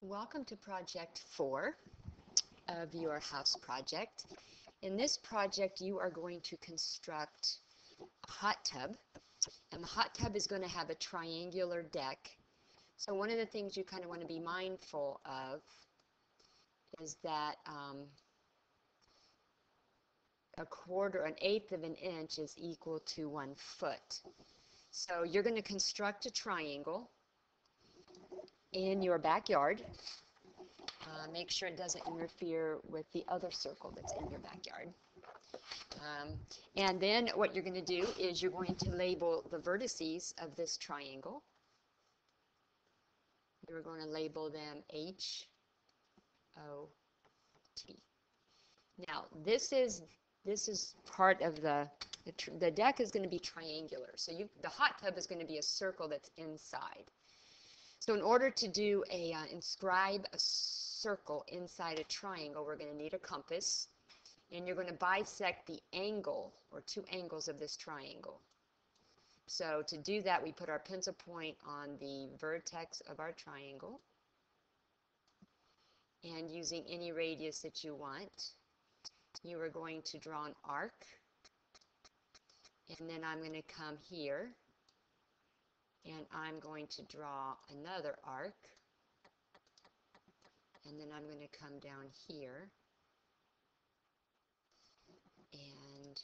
Welcome to project 4 of your house project. In this project you are going to construct a hot tub, and the hot tub is going to have a triangular deck. So one of the things you kind of want to be mindful of is that an eighth of an inch is equal to 1 foot. So you're going to construct a triangle in your backyard. Make sure it doesn't interfere with the other circle that's in your backyard. And then what you're going to do is you're going to label the vertices of this triangle. You're going to label them H, O, T. Now this is part of the deck is going to be triangular. So the hot tub is going to be a circle that's inside. So in order to inscribe a circle inside a triangle, we're going to need a compass, and you're going to bisect the angle or two angles of this triangle. So to do that, we put our pencil point on the vertex of our triangle, and using any radius that you want, you are going to draw an arc, and then I'm going to come here and I'm going to draw another arc, and then I'm going to come down here and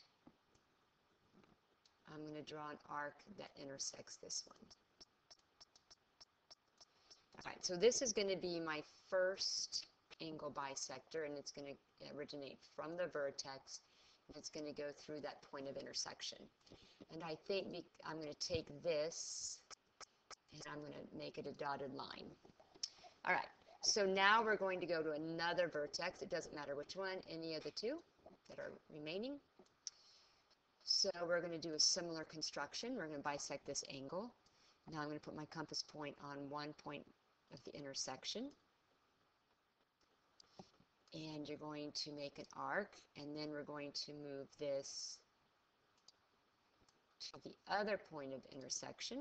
I'm going to draw an arc that intersects this one. Alright, so this is going to be my first angle bisector, and it's going to originate from the vertex, and it's going to go through that point of intersection. And I think I'm going to take this and I'm going to make it a dotted line. Alright, so now we're going to go to another vertex. It doesn't matter which one, any of the two that are remaining. So we're going to do a similar construction. We're going to bisect this angle. Now I'm going to put my compass point on one point of the intersection. And you're going to make an arc, and then we're going to move this to the other point of intersection.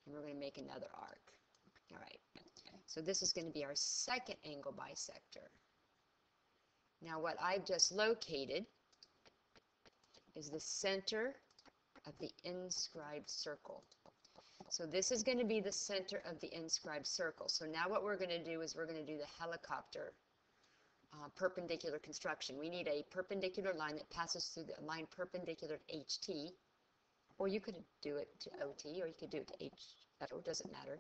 And we're going to make another arc. All right, so this is going to be our second angle bisector. Now what I've just located is the center of the inscribed circle. So this is going to be the center of the inscribed circle. So now what we're going to do is we're going to do the helicopter perpendicular construction. We need a perpendicular line that passes through the line perpendicular to HT, or you could do it to OT, or you could do it to HO, doesn't matter.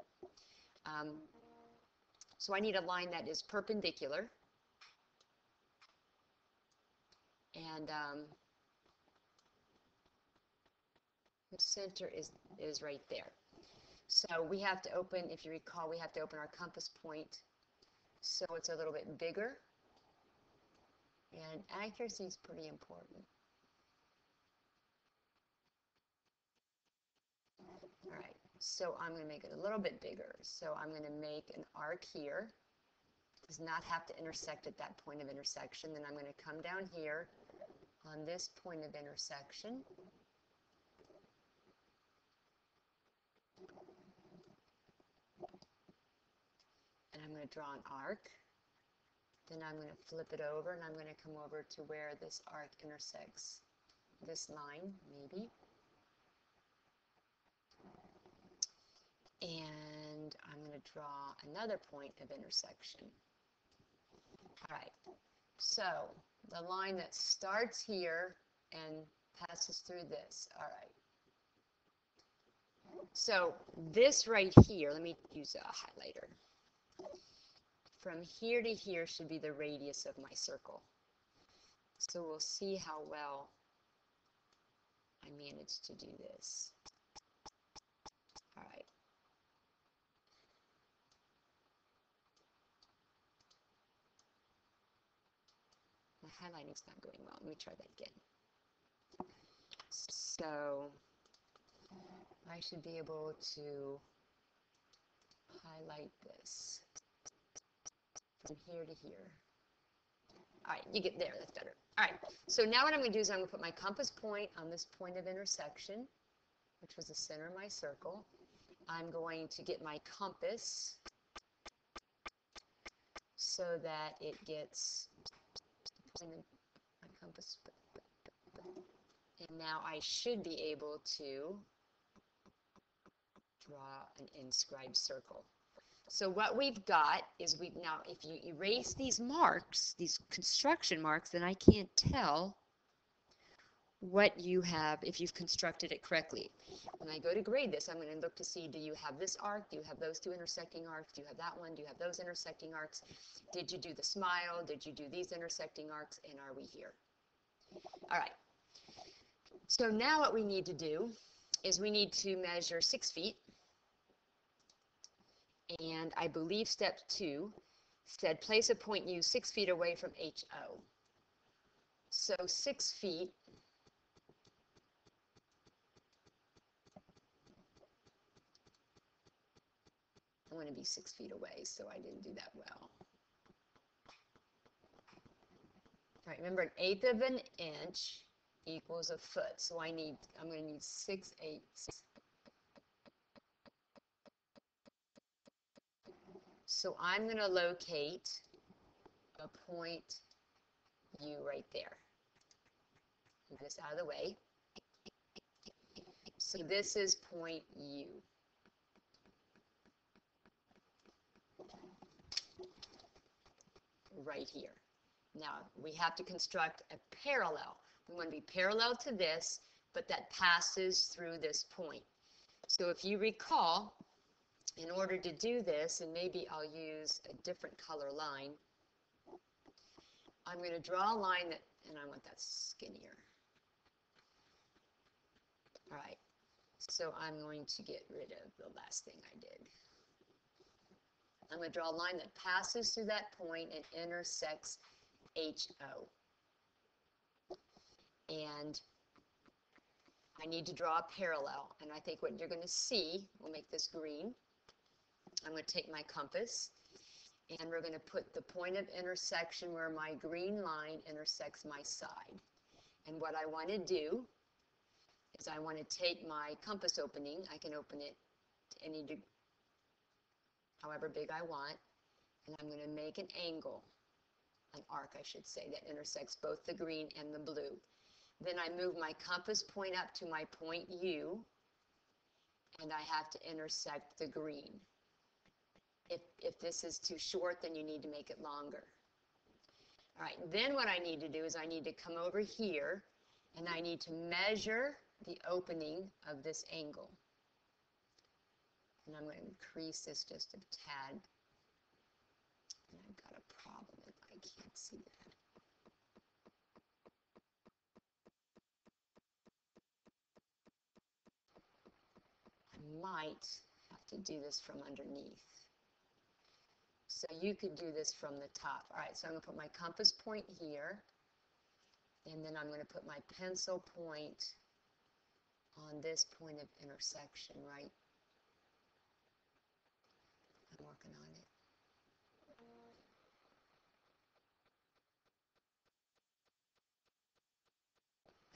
So I need a line that is perpendicular, and the center is right there. So we have to open, if you recall, we have to open our compass point so it's a little bit bigger, and accuracy is pretty important. All right, so I'm going to make it a little bit bigger. So I'm going to make an arc here. It does not have to intersect at that point of intersection. Then I'm going to come down here on this point of intersection. And I'm going to draw an arc. Then I'm going to flip it over, and I'm going to come over to where this arc intersects this line, maybe. And I'm going to draw another point of intersection. All right, so the line that starts here and passes through this. All right. So this right here, let me use a highlighter. From here to here should be the radius of my circle. So we'll see how well I managed to do this. All right. My highlighting's not going well. Let me try that again. So I should be able to highlight this from here to here. All right, you get there, that's better. All right, so now what I'm going to do is I'm going to put my compass point on this point of intersection, which was the center of my circle. I'm going to get my compass so that it gets my compass. And now I should be able to draw an inscribed circle. So what we've got is now if you erase these marks, these construction marks, then I can't tell what you have if you've constructed it correctly. When I go to grade this, I'm going to look to see, do you have this arc? Do you have those two intersecting arcs? Do you have that one? Do you have those intersecting arcs? Did you do the smile? Did you do these intersecting arcs? And are we here? All right. So now what we need to do is we need to measure 6 feet. And I believe step 2 said place a point U 6 feet away from HO. So 6 feet I want to be 6 feet away, so I didn't do that well. All right, remember 1/8 of an inch equals a foot. So I'm going to need 6/8. So I'm going to locate a point U right there. Move this out of the way. So this is point U. Right here. Now we have to construct a parallel. We want to be parallel to this, but that passes through this point. So if you recall, in order to do this, and maybe I'll use a different color line, I'm going to draw a line that, and I want that skinnier. All right, so I'm going to get rid of the last thing I did. I'm going to draw a line that passes through that point and intersects HO. And I need to draw a parallel. And I think what you're going to see, we'll make this green. I'm going to take my compass, and we're going to put the point of intersection where my green line intersects my side. And what I want to do is I want to take my compass opening. I can open it to any degree, however big I want, and I'm going to make an angle, an arc I should say, that intersects both the green and the blue. Then I move my compass point up to my point U, and I have to intersect the green. If this is too short, then you need to make it longer. All right, then what I need to do is I need to come over here, and I need to measure the opening of this angle. And I'm going to increase this just a tad. And I've got a problem if I can't see that. I might have to do this from underneath. So you could do this from the top. All right, so I'm going to put my compass point here, and then I'm going to put my pencil point on this point of intersection, right? I'm working on it.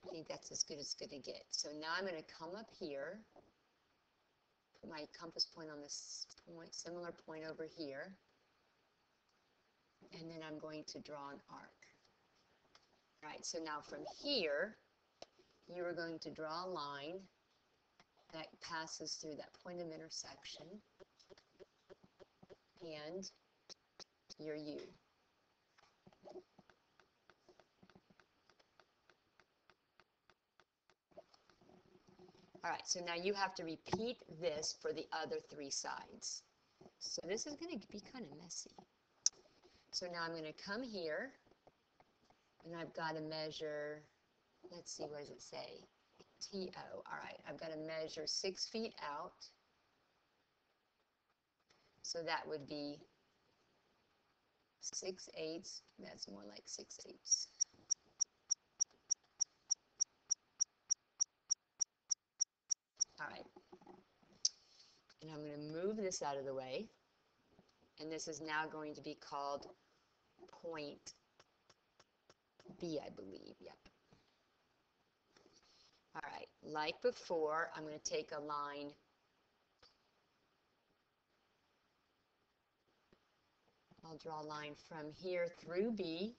I think that's as good as it's going to get. So now I'm going to come up here, put my compass point on this point, similar point over here, and then I'm going to draw an arc. All right, so now from here, you are going to draw a line that passes through that point of intersection and your U. All right, so now you have to repeat this for the other 3 sides. So this is going to be kind of messy. So now I'm going to come here, and I've got to measure, let's see, what does it say? TO. All right, I've got to measure 6 feet out. So that would be 6/8. That's more like 6/8. All right. And I'm going to move this out of the way. And this is now going to be called point B, I believe. Yep. All right. Like before, I'm going to take a line I'll draw a line from here through B.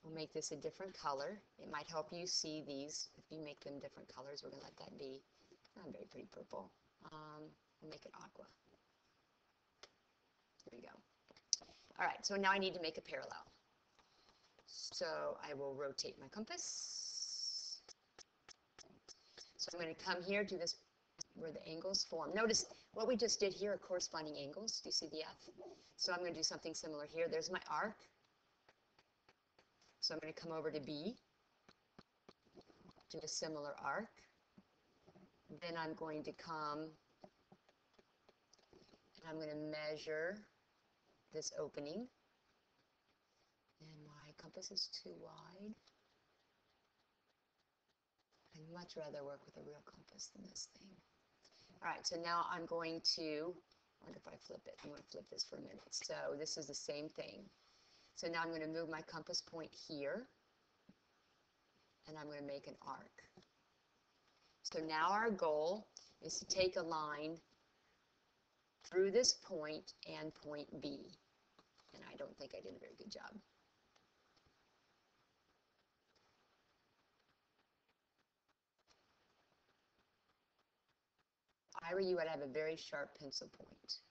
We'll make this a different color. It might help you see these. If you make them different colors, we're going to let that be. Not very pretty purple. We'll make it aqua. There we go. All right, so now I need to make a parallel. So I will rotate my compass. So I'm going to come here to this where the angles form. Notice what we just did here are corresponding angles. Do you see the F? So I'm going to do something similar here. There's my arc. So I'm going to come over to B, do a similar arc. Then I'm going to come and I'm going to measure this opening. And my compass is too wide. I'd much rather work with a real compass than this thing. All right, so now I'm going to, I wonder if I flip it. I'm going to flip this for a minute. So this is the same thing. So now I'm going to move my compass point here, and I'm going to make an arc. So now our goal is to take a line through this point and point B. And I don't think I did a very good job. If I were you, I'd have a very sharp pencil point.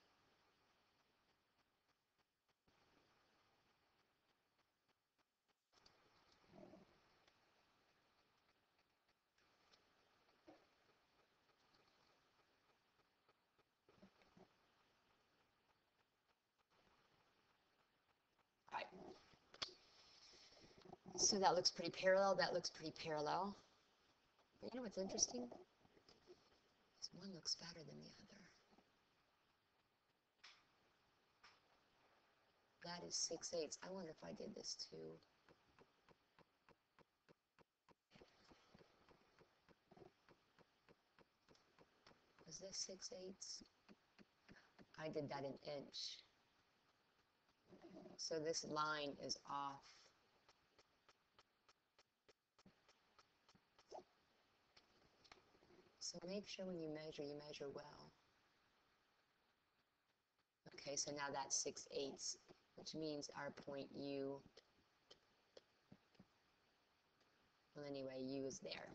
All right. So that looks pretty parallel. That looks pretty parallel. But you know what's interesting? This one looks fatter than the other. That is 6/8. I wonder if I did this too. Was this 6/8? I did that in inch. So this line is off. So make sure when you measure well. Okay, so now that's 6/8, which means our point U, well anyway, U is there.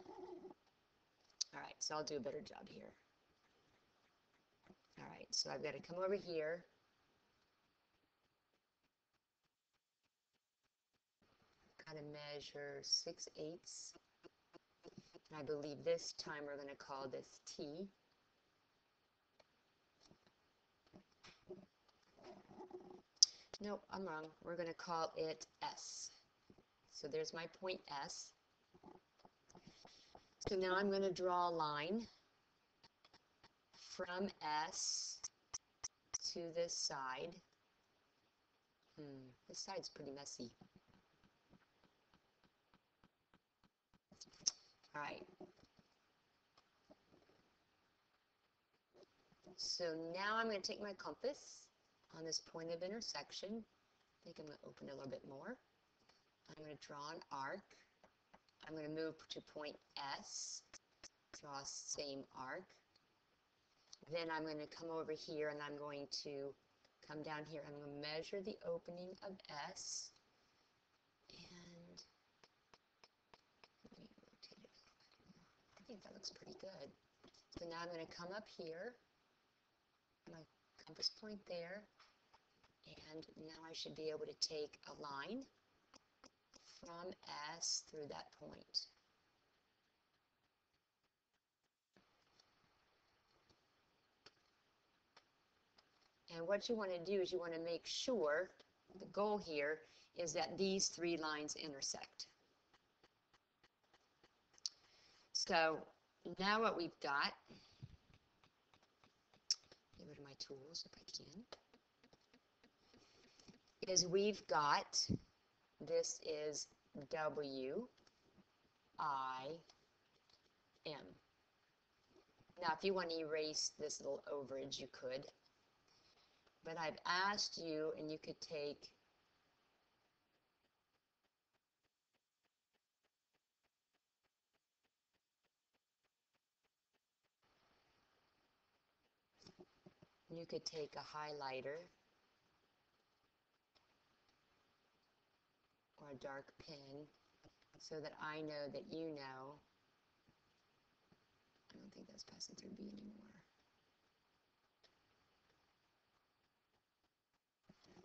All right, so I'll do a better job here. All right, so I've got to come over here. Got to measure 6/8. And I believe this time we're going to call this T. Nope, I'm wrong. We're going to call it S. So there's my point S. So now I'm going to draw a line from S to this side. This side's pretty messy. All right. So now I'm going to take my compass on this point of intersection. I think I'm going to open it a little bit more. I'm going to draw an arc. I'm going to move to point S, draw same arc. Then I'm going to come over here and I'm going to come down here. I'm going to measure the opening of S. And let me rotate it a little bit more. I think that looks pretty good. So now I'm going to come up here, my compass point there, and now I should be able to take a line from S through that point. And what you want to do is you want to make sure, the goal here is that these three lines intersect. So now what we've got, get rid of my tools if I can, is we've got, this is W, I, M. Now if you want to erase this little overage, you could. But I've asked you, and you could take You could take a highlighter or a dark pen so that I know that you know. I don't think that's passing through B anymore.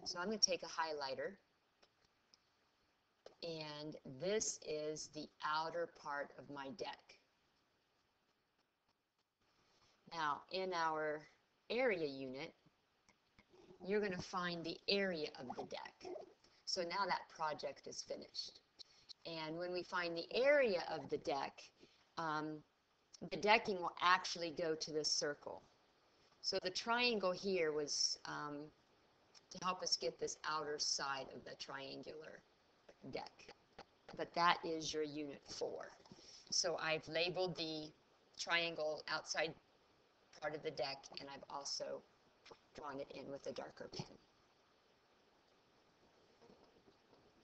So I'm going to take a highlighter, and this is the outer part of my deck. Now, in our area unit, you're going to find the area of the deck. So now that project is finished. And when we find the area of the decking will actually go to this circle. So the triangle here was to help us get this outer side of the triangular deck. But that is your unit 4. So I've labeled the triangle outside part of the deck, and I've also drawn it in with a darker pen.